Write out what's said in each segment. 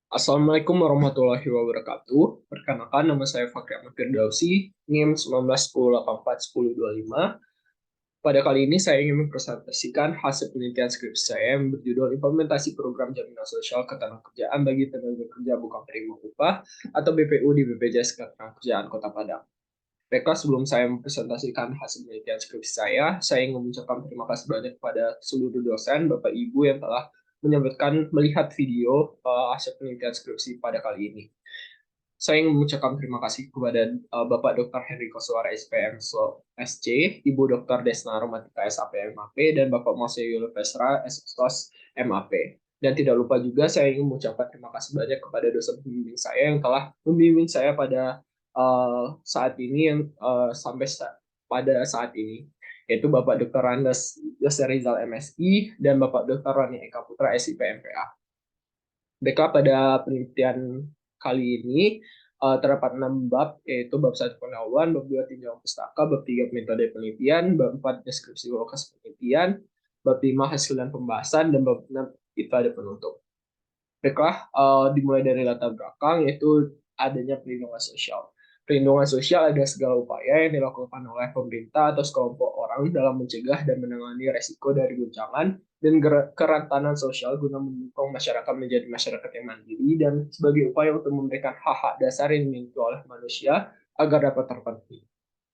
Assalamualaikum warahmatullahi wabarakatuh. Perkenalkan, nama saya Fakri Ahmad Firdausi, NIM 1910841025. Pada kali ini saya ingin mempresentasikan hasil penelitian skripsi saya yang berjudul Implementasi Program Jaminan Sosial Ketenagakerjaan bagi Tenaga Kerja Bukan Penerima Upah atau BPU di BPJS Ketenagakerjaan Kota Padang. Baiklah, sebelum saya mempresentasikan hasil penelitian skripsi saya ingin mengucapkan terima kasih banyak kepada seluruh dosen, Bapak Ibu yang telah menyempatkan melihat video hasil penelitian skripsi pada kali ini. Saya ingin mengucapkan terima kasih kepada Bapak Dr. Henry Koswara SPM SC, Ibu Dr. Desna Romatika SAP MAP, dan Bapak Mose Yulo Pesra SOS MAP. Dan tidak lupa juga saya ingin mengucapkan terima kasih banyak kepada dosen pembimbing saya yang telah membimbing saya pada saat ini yang pada saat ini, yaitu Bapak Dr. Randes Yose Rizal MSI dan Bapak Dr. Rani Eka Putra SIP MPA. Baiklah, pada penelitian kali ini terdapat 6 bab, yaitu bab 1 pendahuluan, bab 2 tinjauan pustaka, bab 3 metode penelitian, bab 4 deskripsi lokasi penelitian, bab 5 hasil dan pembahasan, dan bab 6 itu ada penutup. Baiklah, dimulai dari latar belakang, yaitu adanya perlindungan sosial. Perlindungan sosial adalah segala upaya yang dilakukan oleh pemerintah atau sekelompok orang dalam mencegah dan menangani resiko dari guncangan dan kerentanan sosial guna mendukung masyarakat menjadi masyarakat yang mandiri dan sebagai upaya untuk memberikan hak-hak dasar yang dimiliki oleh manusia agar dapat terpenuhi.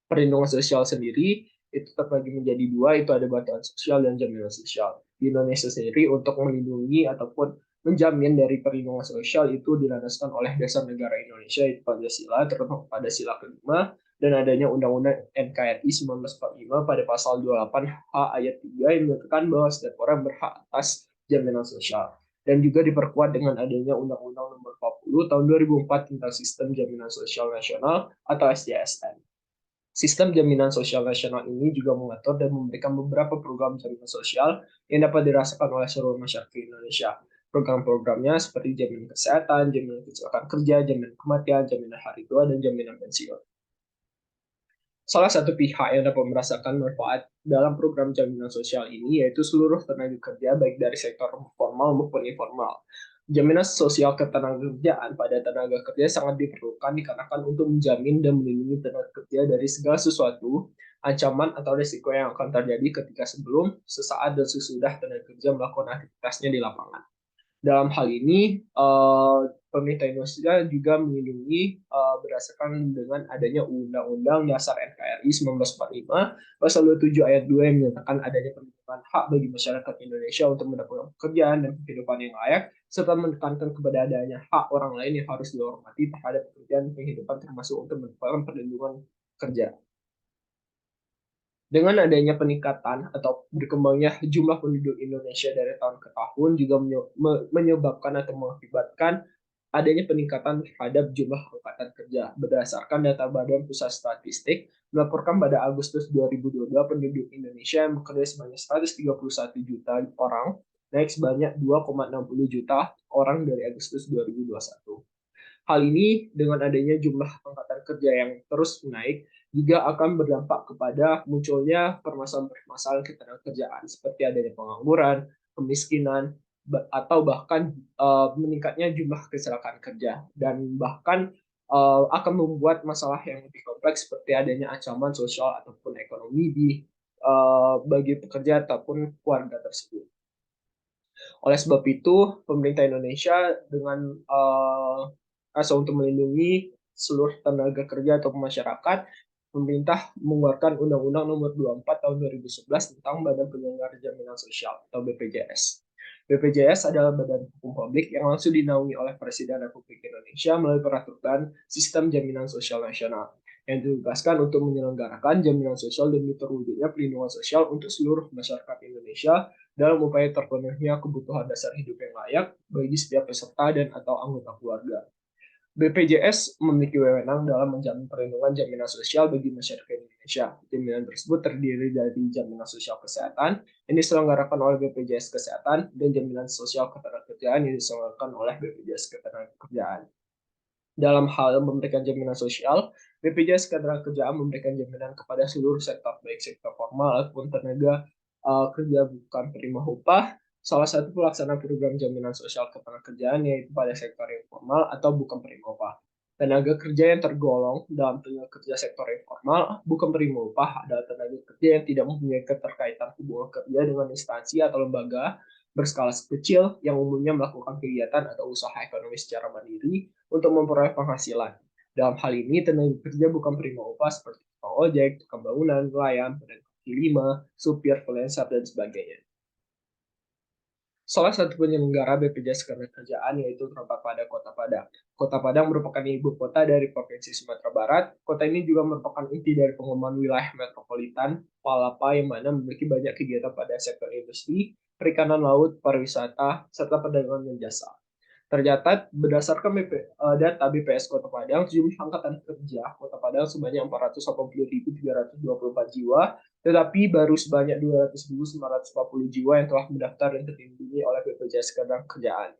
Perlindungan sosial sendiri itu terbagi menjadi dua, itu ada bantuan sosial dan jaminan sosial. Di Indonesia sendiri untuk melindungi ataupun menjamin dari perlindungan sosial itu dilandaskan oleh dasar negara Indonesia, yaitu Pancasila, terutama pada sila kelima, dan adanya Undang-Undang NKRI 1945 pada pasal 28H ayat 3 yang menyatakan bahwa setiap orang berhak atas jaminan sosial. Dan juga diperkuat dengan adanya Undang-Undang Nomor 40 Tahun 2004 tentang Sistem Jaminan Sosial Nasional atau SJSN. Sistem Jaminan Sosial Nasional ini juga mengatur dan memberikan beberapa program jaminan sosial yang dapat dirasakan oleh seluruh masyarakat Indonesia. Program-programnya seperti jaminan kesehatan, jaminan kecelakaan kerja, jaminan kematian, jaminan hari tua, dan jaminan pensiun. Salah satu pihak yang dapat merasakan manfaat dalam program jaminan sosial ini yaitu seluruh tenaga kerja baik dari sektor formal maupun informal. Jaminan sosial ketenagakerjaan pada tenaga kerja sangat diperlukan dikarenakan untuk menjamin dan melindungi tenaga kerja dari segala sesuatu, ancaman atau risiko yang akan terjadi ketika sebelum, sesaat, dan sesudah tenaga kerja melakukan aktivitasnya di lapangan. Dalam hal ini, pemerintah Indonesia juga melindungi berdasarkan dengan adanya Undang-Undang Dasar NKRI 1945 Pasal 27 ayat 2 yang menyatakan adanya perlindungan hak bagi masyarakat Indonesia untuk mendapatkan pekerjaan dan kehidupan yang layak, serta menekankan kepada adanya hak orang lain yang harus dihormati terhadap pekerjaan dan kehidupan termasuk untuk mendapatkan perlindungan kerja. Dengan adanya peningkatan atau berkembangnya jumlah penduduk Indonesia dari tahun ke tahun juga menyebabkan atau mengakibatkan adanya peningkatan terhadap jumlah angkatan kerja. Berdasarkan data Badan Pusat Statistik, melaporkan pada Agustus 2022 penduduk Indonesia yang bekerja sebanyak 131 juta orang, naik sebanyak 2,60 juta orang dari Agustus 2021. Hal ini dengan adanya jumlah angkatan kerja yang terus naik juga akan berdampak kepada munculnya permasalahan-permasalahan ketenagakerjaan seperti adanya pengangguran, kemiskinan, atau bahkan meningkatnya jumlah kecelakaan kerja dan bahkan akan membuat masalah yang lebih kompleks seperti adanya ancaman sosial ataupun ekonomi bagi pekerja ataupun keluarga tersebut. Oleh sebab itu, pemerintah Indonesia dengan asa untuk melindungi seluruh tenaga kerja atau masyarakat, pemerintah mengeluarkan Undang-Undang Nomor 24 Tahun 2011 tentang Badan Penyelenggara Jaminan Sosial atau BPJS. BPJS adalah badan hukum publik yang langsung dinaungi oleh Presiden Republik Indonesia melalui peraturan Sistem Jaminan Sosial Nasional yang ditugaskan untuk menyelenggarakan jaminan sosial demi terwujudnya perlindungan sosial untuk seluruh masyarakat Indonesia dalam upaya terpenuhinya kebutuhan dasar hidup yang layak bagi setiap peserta dan atau anggota keluarga. BPJS memiliki wewenang dalam menjamin perlindungan jaminan sosial bagi masyarakat Indonesia. Jaminan tersebut terdiri dari jaminan sosial kesehatan yang diselenggarakan oleh BPJS Kesehatan dan jaminan sosial ketenagakerjaan yang diselenggarakan oleh BPJS Ketenagakerjaan. Dalam hal memberikan jaminan sosial, BPJS Ketenagakerjaan memberikan jaminan kepada seluruh sektor, baik sektor formal ataupun tenaga kerja bukan penerima upah, salah satu pelaksana program jaminan sosial ketenagakerjaan yaitu pada sektor informal atau bukan penerima upah. Tenaga kerja yang tergolong dalam tenaga kerja sektor informal bukan penerima upah adalah tenaga kerja yang tidak mempunyai keterkaitan hubungan kerja dengan instansi atau lembaga berskala kecil yang umumnya melakukan kegiatan atau usaha ekonomi secara mandiri untuk memperoleh penghasilan. Dalam hal ini, tenaga kerja bukan penerima upah seperti tukang ojek, tukang bangunan, nelayan, pedagang kaki lima, supir, freelancer, dan sebagainya. Salah satu penyelenggara BPJS Ketenagakerjaan yaitu terdapat pada Kota Padang. Kota Padang merupakan ibu kota dari Provinsi Sumatera Barat. Kota ini juga merupakan inti dari pengembangan wilayah metropolitan Palapa yang mana memiliki banyak kegiatan pada sektor industri, perikanan laut, pariwisata, serta perdagangan dan jasa. Tercatat berdasarkan data BPS Kota Padang, jumlah angkatan kerja Kota Padang sebanyak 480.324 jiwa, tetapi baru sebanyak 200.940 jiwa yang telah mendaftar dan terlindungi oleh BPJS Ketenagakerjaan.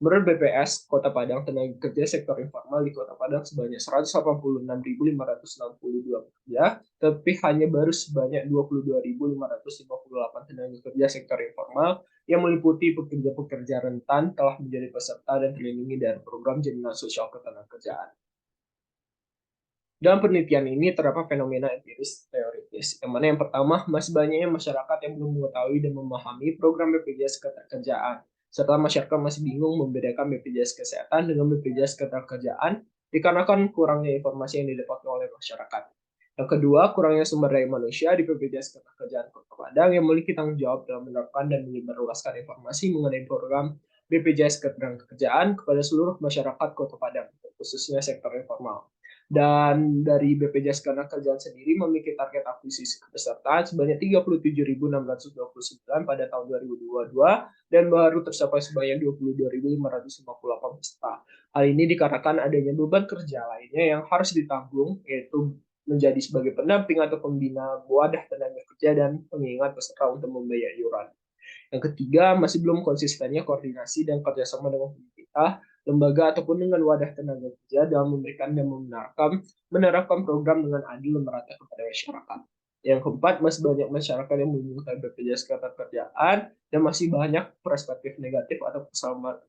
Menurut BPS Kota Padang, tenaga kerja sektor informal di Kota Padang sebanyak 186.562 pekerja, tapi hanya baru sebanyak 22.558 tenaga kerja sektor informal yang meliputi pekerja-pekerja rentan telah menjadi peserta dan terlindungi dari program jaminan sosial ketenagakerjaan. Dalam penelitian ini terdapat fenomena empiris teoritis, yang mana yang pertama, masih banyaknya masyarakat yang belum mengetahui dan memahami program BPJS Ketenagakerjaan, serta masyarakat masih bingung membedakan BPJS Kesehatan dengan BPJS Ketenagakerjaan dikarenakan kurangnya informasi yang didapatkan oleh masyarakat. Yang kedua, kurangnya sumber daya manusia di BPJS Ketenagakerjaan Kota Padang yang memiliki tanggung jawab dalam menerapkan dan menyebarluaskan informasi mengenai program BPJS Ketenagakerjaan kepada seluruh masyarakat Kota Padang, khususnya sektor informal. Dan dari BPJS Ketenagakerjaan sendiri memiliki target akuisisi kepesertaan sebanyak 37.629 pada tahun 2022 dan baru tercapai sebanyak 22.558 peserta. Hal ini dikarenakan adanya beban kerja lainnya yang harus ditanggung, yaitu menjadi sebagai pendamping atau pembina wadah tenaga kerja dan pengingat peserta untuk membayar iuran. Yang ketiga, masih belum konsistennya koordinasi dan kerjasama dengan pemerintah, lembaga ataupun dengan wadah tenaga kerja dalam memberikan dan menerapkan program dengan adil dan merata kepada masyarakat. Yang keempat, masih banyak masyarakat yang membutuhkan BPJS Ketenagakerjaan dan masih banyak perspektif negatif atau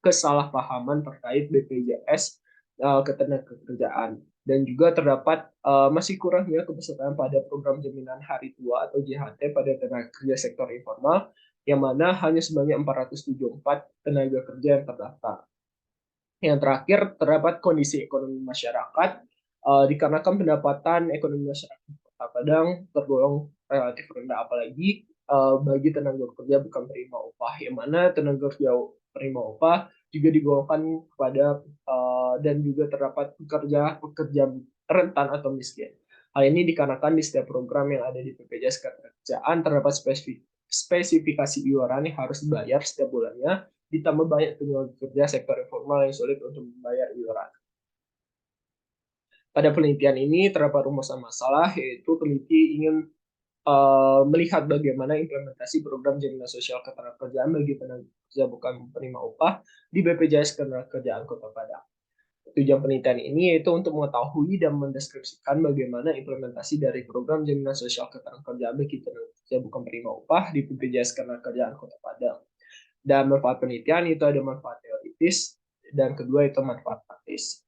kesalahpahaman terkait BPJS Ketenagakerjaan. Dan juga terdapat masih kurangnya kepesertaan pada program jaminan hari tua atau JHT pada tenaga kerja sektor informal yang mana hanya sebanyak 474 tenaga kerja yang terdaftar. Yang terakhir, terdapat kondisi ekonomi masyarakat, dikarenakan pendapatan ekonomi masyarakat Kota Padang tergolong relatif rendah, apalagi bagi tenaga kerja bukan penerima upah, yang mana tenaga kerja penerima upah juga digolongkan kepada dan juga terdapat pekerja rentan atau miskin. Hal ini dikarenakan di setiap program yang ada di BPJS Ketenagakerjaan terdapat spesifikasi iuran yang harus dibayar setiap bulannya, ditambah banyak tenaga kerja sektor informal yang sulit untuk membayar iuran. Pada penelitian ini terdapat rumusan masalah, yaitu peneliti ingin melihat bagaimana implementasi program jaminan sosial ketenagakerjaan bagi tenaga kerja bukan penerima upah di BPJS Ketenagakerjaan Kota Padang. Tujuan penelitian ini yaitu untuk mengetahui dan mendeskripsikan bagaimana implementasi dari program jaminan sosial ketenagakerjaan bagi tenaga kerja bukan penerima upah di BPJS Ketenagakerjaan Kota Padang. Dan manfaat penelitian itu ada manfaat teoritis dan kedua itu manfaat praktis.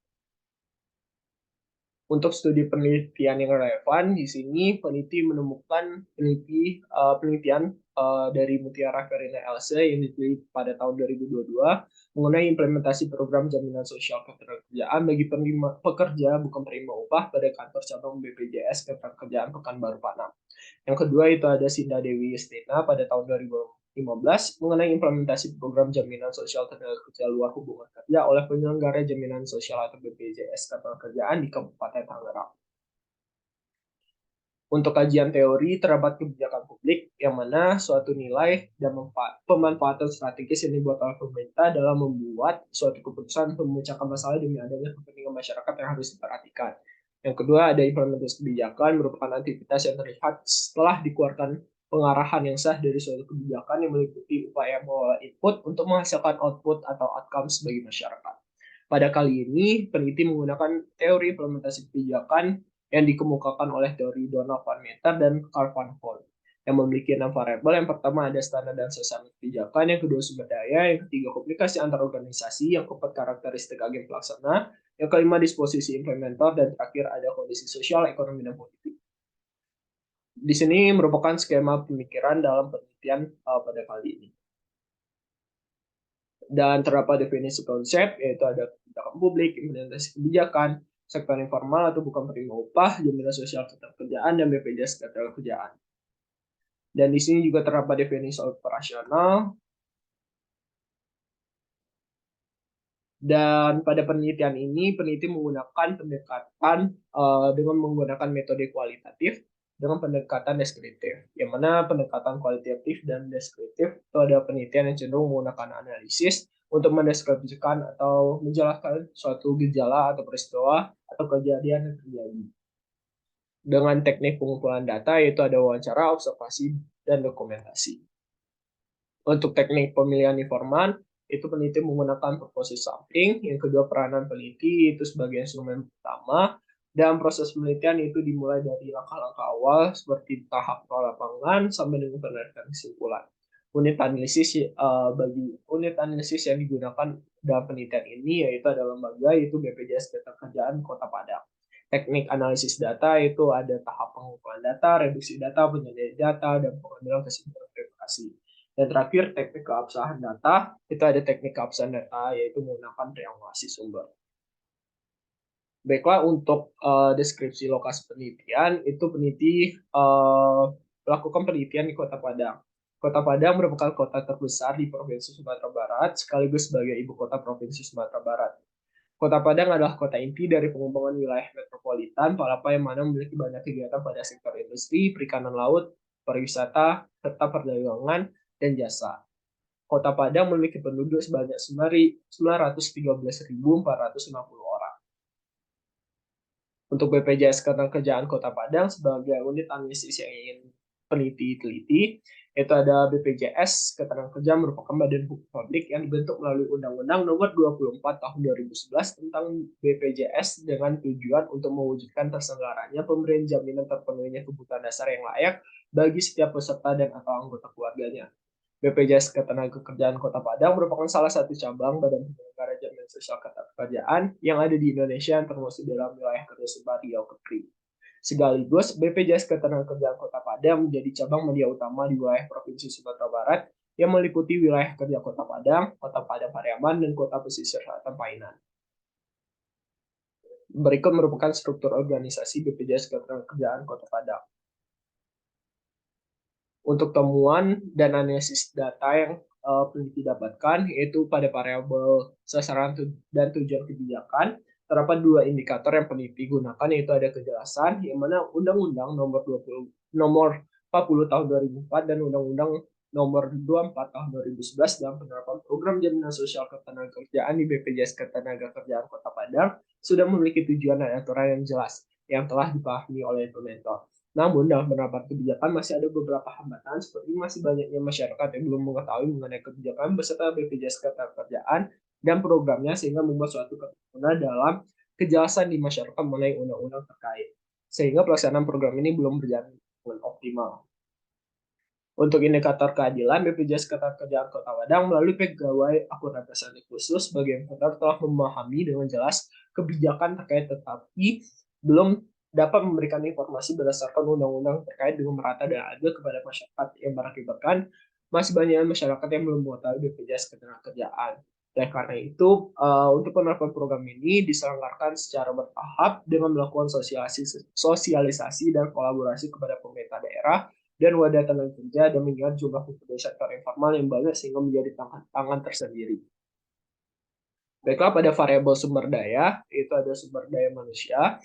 Untuk studi penelitian yang relevan, di sini peneliti menemukan penelitian dari Mutiara Verina Else yang diteliti pada tahun 2022 mengenai implementasi program jaminan sosial ketenagakerjaan bagi pekerja bukan penerima upah pada kantor cabang BPJS Ketenagakerjaan Pekanbaru Panam. Yang kedua itu ada Sinda Dewi Yustina pada tahun 2015 mengenai implementasi program jaminan sosial tenaga kerja luar hubungan kerja oleh penyelenggara jaminan sosial atau BPJS Ketenagakerjaan di Kabupaten Tangerang. Untuk kajian teori terdapat kebijakan publik yang mana suatu nilai dan pemanfaatan strategis yang dibuat oleh pemerintah dalam membuat suatu keputusan untuk memecahkan masalah demi adanya kepentingan masyarakat yang harus diperhatikan. Yang kedua ada implementasi kebijakan merupakan aktivitas yang terlihat setelah dikeluarkan pengarahan yang sah dari suatu kebijakan yang meliputi upaya mengolah input untuk menghasilkan output atau outcomes bagi masyarakat. Pada kali ini, peneliti menggunakan teori implementasi kebijakan yang dikemukakan oleh teori Donald van Meter dan Carl van Hol. yang memiliki 6 variabel. Yang pertama ada standar dan sasaran kebijakan, yang kedua sumber daya, yang ketiga komunikasi antar organisasi, yang keempat karakteristik agen pelaksana, yang kelima disposisi implementer, dan terakhir ada kondisi sosial, ekonomi, dan politik. Di sini merupakan skema pemikiran dalam penelitian pada kali ini. Dan terdapat definisi konsep, yaitu ada kebijakan publik, implementasi kebijakan, sektor informal atau bukan penerima upah, jaminan sosial ketenagakerjaan, dan BPJS ketenagakerjaan. Dan di sini juga terdapat definisi operasional. Dan pada penelitian ini, peneliti menggunakan pendekatan dengan menggunakan metode kualitatif dengan pendekatan deskriptif. Yang mana pendekatan kualitatif dan deskriptif itu ada penelitian yang cenderung menggunakan analisis untuk mendeskripsikan atau menjelaskan suatu gejala atau peristiwa atau kejadian yang terjadi. Dengan teknik pengumpulan data, yaitu ada wawancara, observasi, dan dokumentasi. Untuk teknik pemilihan informan, itu peneliti menggunakan purposive sampling, yang kedua peranan peneliti itu sebagai instrumen pertama, dan proses penelitian itu dimulai dari langkah-langkah awal seperti tahap lapangan sampai dengan penelitian kesimpulan. Bagi unit analisis yang digunakan dalam penelitian ini yaitu ada lembaga yaitu BPJS Ketenagakerjaan Kota Padang. Teknik analisis data itu ada tahap pengumpulan data, reduksi data, penyediaan data, dan pengambilan kesimpulan verifikasi. Dan terakhir, teknik keabsahan data, itu ada teknik keabsahan data, yaitu menggunakan triangulasi sumber. Baiklah, untuk deskripsi lokasi penelitian, itu peneliti melakukan penelitian di Kota Padang. Kota Padang merupakan kota terbesar di Provinsi Sumatera Barat, sekaligus sebagai ibu kota Provinsi Sumatera Barat. Kota Padang adalah kota inti dari pengembangan wilayah metropolitan Palapa yang mana memiliki banyak kegiatan pada sektor industri, perikanan laut, pariwisata, serta perdagangan, dan jasa. Kota Padang memiliki penduduk sebanyak 913.460 orang. Untuk BPJS Ketenagakerjaan Kota Padang sebagai unit analisis yang ingin peneliti teliti, yaitu ada BPJS Ketenagakerjaan merupakan badan hukum publik yang dibentuk melalui Undang-Undang Nomor 24 Tahun 2011 tentang BPJS dengan tujuan untuk mewujudkan terselenggaranya pemberian jaminan terpenuhinya kebutuhan dasar yang layak bagi setiap peserta dan atau anggota keluarganya. BPJS Ketenagakerjaan Kota Padang merupakan salah satu cabang Badan Penyelenggara Jaminan Sosial Ketenagakerjaan yang ada di Indonesia yang termasuk dalam wilayah kerjasama Riau Kepri. Sekaligus, BPJS Ketenagakerjaan Kota Padang menjadi cabang media utama di wilayah Provinsi Sumatera Barat yang meliputi wilayah kerja Kota Padang, Kota Padang Pariaman, dan Kota Pesisir Selatan Painan. Berikut merupakan struktur organisasi BPJS Ketenagakerjaan Kota Padang. Untuk temuan dan analisis data yang peneliti dapatkan, yaitu pada variabel sasaran dan tujuan kebijakan, terdapat dua indikator yang peneliti gunakan, yaitu ada kejelasan, yang mana Undang-Undang nomor 40 tahun 2004 dan Undang-Undang nomor 24 tahun 2011 dalam penerapan program jaminan sosial ketenagakerjaan di BPJS Ketenagakerjaan Kota Padang sudah memiliki tujuan dan aturan yang jelas yang telah dipahami oleh implementer. Namun, dalam penerapan kebijakan masih ada beberapa hambatan, seperti masih banyaknya masyarakat yang belum mengetahui mengenai kebijakan beserta BPJS Ketenagakerjaan dan programnya, sehingga membuat suatu kebingungan dalam kejelasan di masyarakat mengenai undang-undang terkait. Sehingga pelaksanaan program ini belum berjalan dengan optimal. Untuk indikator keadilan, BPJS Ketenagakerjaan Kota Padang melalui pegawai akun representatif khusus sebagai implementer telah memahami dengan jelas kebijakan terkait, tetapi belum dapat memberikan informasi berdasarkan undang-undang terkait dengan merata dan adil kepada masyarakat yang berakibatkan masih banyak masyarakat yang belum mengetahui BPJS Ketenagakerjaan. Dan karena itu, untuk penerapan program ini diselenggarakan secara bertahap dengan melakukan sosialisasi dan kolaborasi kepada pemerintah daerah dan wadah tenaga kerja dan mengingat jumlah pekerja sektor informal yang banyak sehingga menjadi tantangan tersendiri. Baiklah, pada variabel sumber daya, itu ada sumber daya manusia,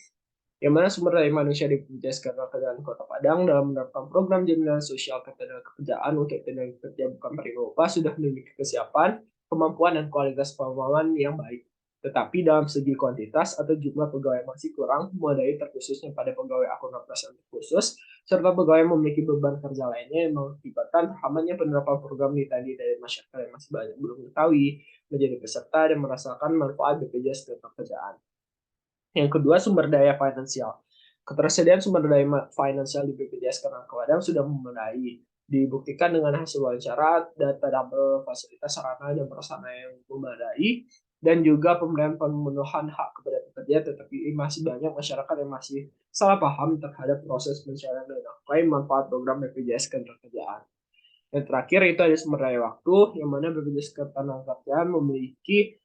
yang mana sumber daya manusia di BPJS Ketenagakerjaan Kota Padang dalam menerapkan program jaminan sosial ketenagakerjaan untuk tenaga kerja bukan penerima upah sudah memiliki kesiapan, kemampuan, dan kualitas pemahaman yang baik. Tetapi dalam segi kuantitas atau jumlah pegawai masih kurang memadai, terkhususnya pada pegawai akun representatif khusus, serta pegawai memiliki beban kerja lainnya yang mengakibatkan terhambatnya penerapan program ini tadi dari masyarakat yang masih banyak belum mengetahui, menjadi peserta dan merasakan manfaat BPJS Ketenagakerjaan. Yang kedua, sumber daya finansial. Ketersediaan sumber daya finansial di BPJS Ketenaga Padang sudah memadai, dibuktikan dengan hasil wawancara, data tabel fasilitas sarana dan prasarana yang memadai, dan juga pemberian pemenuhan hak kepada pekerja, tetapi masih banyak masyarakat yang masih salah paham terhadap proses pencairan dana klaim manfaat program BPJS Ketenagakerjaan. Yang terakhir itu ada sumber daya waktu, yang mana BPJS Ketenagakerjaan memiliki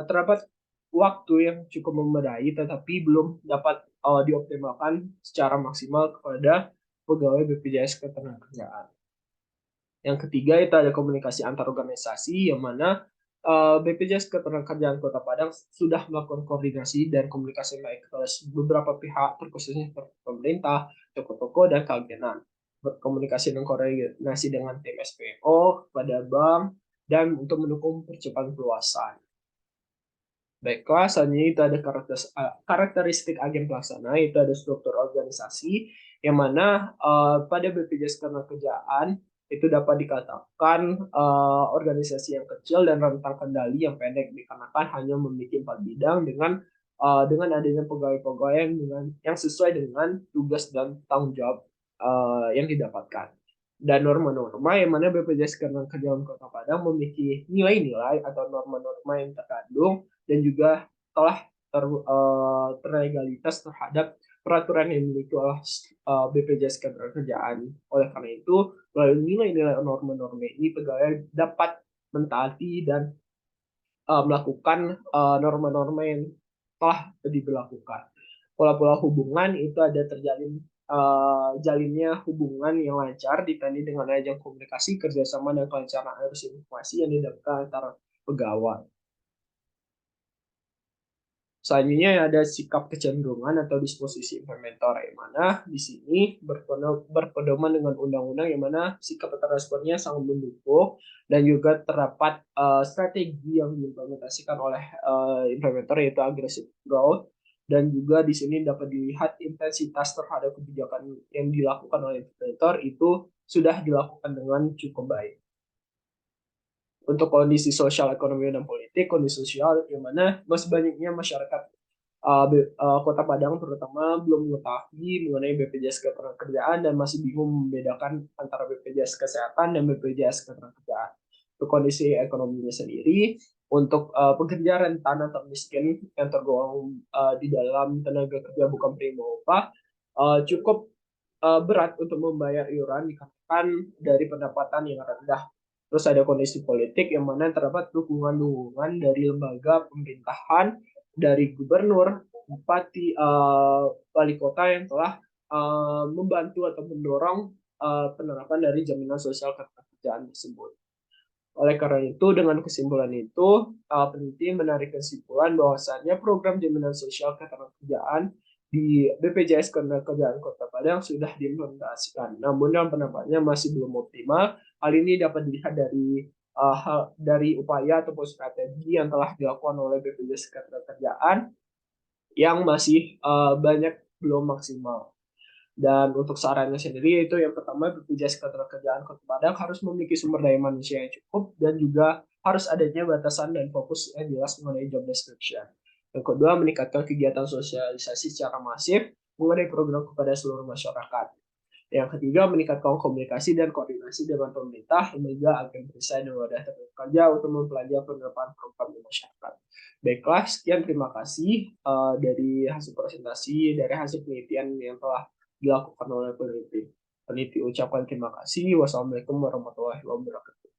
terdapat waktu yang cukup memadai, tetapi belum dapat dioptimalkan secara maksimal kepada pegawai BPJS Ketenagakerjaan. Yang ketiga itu ada komunikasi antar organisasi, yang mana BPJS Ketenagakerjaan Kota Padang sudah melakukan koordinasi dan komunikasi baik ke beberapa pihak, terkhususnya pemerintah, toko-toko, dan keagenan. Berkomunikasi dan koordinasi dengan tim SPO, kepada bank, dan untuk mendukung percepatan perluasan. Baiklah, selanjutnya itu ada karakteristik agen pelaksana, itu ada struktur organisasi, yang mana pada BPJS Ketenagakerjaan itu dapat dikatakan organisasi yang kecil dan rentang kendali yang pendek, dikarenakan hanya memiliki 4 bidang dengan adanya pegawai-pegawai yang sesuai dengan tugas dan tanggung jawab yang didapatkan. Dan norma-norma yang mana BPJS Ketenagakerjaan Kota Padang memiliki nilai-nilai atau norma-norma yang terkandung dan juga telah terlegalitas terhadap peraturan yang dimiliki oleh BPJS Ketenagakerjaan. Oleh karena itu, melalui nilai-nilai norma-norma ini, pegawai dapat mentaati dan melakukan norma-norma yang telah diberlakukan. Pola-pola hubungan itu ada terjalin jalinnya hubungan yang lancar ditandai dengan ajang komunikasi, kerjasama, dan kelancaran arus informasi yang didapatkan antara pegawai. Selanjutnya ada sikap kecenderungan atau disposisi implementer, yang mana di sini berpedoman dengan undang-undang, yang mana sikap atau responnya sangat mendukung, dan juga terdapat strategi yang diimplementasikan oleh implementer, yaitu aggressive growth, dan juga di sini dapat dilihat intensitas terhadap kebijakan yang dilakukan oleh implementer itu sudah dilakukan dengan cukup baik. Untuk kondisi sosial, ekonomi, dan politik, kondisi sosial yang mana masih banyaknya masyarakat Kota Padang terutama belum mengetahui mengenai BPJS Ketenagakerjaan dan masih bingung membedakan antara BPJS Kesehatan dan BPJS Ketenagakerjaan. Untuk kondisi ekonominya sendiri, untuk pekerja rentan atau miskin yang tergolong di dalam tenaga kerja bukan penerima upah cukup berat untuk membayar iuran dikarenakan dari pendapatan yang rendah. Terus ada kondisi politik yang mana terdapat dukungan-dukungan dari lembaga pemerintahan, dari gubernur, bupati, wali kota yang telah membantu atau mendorong penerapan dari jaminan sosial ketenagakerjaan tersebut. Oleh karena itu, dengan kesimpulan itu, peneliti menarik kesimpulan bahwasannya program jaminan sosial ketenagakerjaan di BPJS Ketenagakerjaan Kota Padang sudah diimplementasikan. Namun dalam pendapatnya masih belum optimal. Hal ini dapat dilihat dari upaya ataupun strategi yang telah dilakukan oleh BPJS Ketenagakerjaan yang masih banyak belum maksimal. Dan untuk sarannya sendiri itu yang pertama, BPJS Ketenagakerjaan Kota Padang harus memiliki sumber daya manusia yang cukup dan juga harus adanya batasan dan fokus yang jelas mengenai job description. Yang kedua, meningkatkan kegiatan sosialisasi secara masif mengenai program kepada seluruh masyarakat. Yang ketiga, meningkatkan komunikasi dan koordinasi dengan pemerintah, lembaga, agen perusahaan, dan wadah tenaga kerja untuk mempelajari penerapan program di masyarakat. Baiklah, sekian terima kasih dari hasil presentasi, dari hasil penelitian yang telah dilakukan oleh peneliti. Peneliti ucapkan terima kasih. Wassalamualaikum warahmatullahi wabarakatuh.